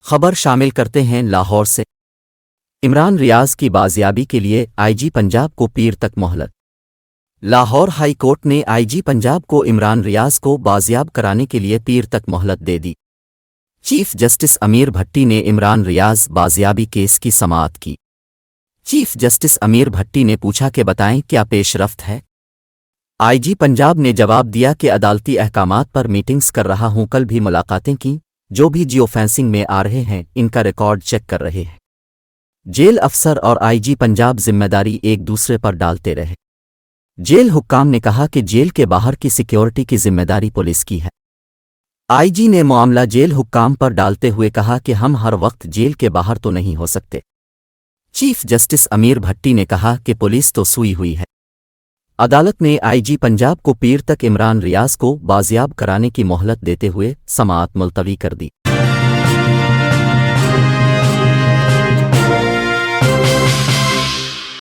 خبر شامل کرتے ہیں لاہور سے۔ عمران ریاض کی بازیابی کے لیے آئی جی پنجاب کو پیر تک مہلت۔ لاہور ہائی کورٹ نے آئی جی پنجاب کو عمران ریاض کو بازیاب کرانے کے لیے پیر تک مہلت دے دی۔ چیف جسٹس امیر بھٹی نے عمران ریاض بازیابی کیس کی سماعت کی۔ چیف جسٹس امیر بھٹی نے پوچھا کہ بتائیں کیا پیش رفت ہے؟ آئی جی پنجاب نے جواب دیا کہ عدالتی احکامات پر میٹنگز کر رہا ہوں، کل بھی ملاقاتیں کی، جو بھی جیو فینسنگ میں آ رہے ہیں ان کا ریکارڈ چیک کر رہے ہیں۔ جیل افسر اور آئی جی پنجاب ذمہ داری ایک دوسرے پر ڈالتے رہے۔ جیل حکام نے کہا کہ جیل کے باہر کی سیکیورٹی کی ذمہ داری پولیس کی ہے۔ آئی جی نے معاملہ جیل حکام پر ڈالتے ہوئے کہا کہ ہم ہر وقت جیل کے باہر تو نہیں ہو سکتے۔ چیف جسٹس امیر بھٹی نے کہا کہ پولیس تو سوئی ہوئی ہے۔ عدالت نے آئی جی پنجاب کو پیر تک عمران ریاض کو بازیاب کرانے کی مہلت دیتے ہوئے سماعت ملتوی کر دی۔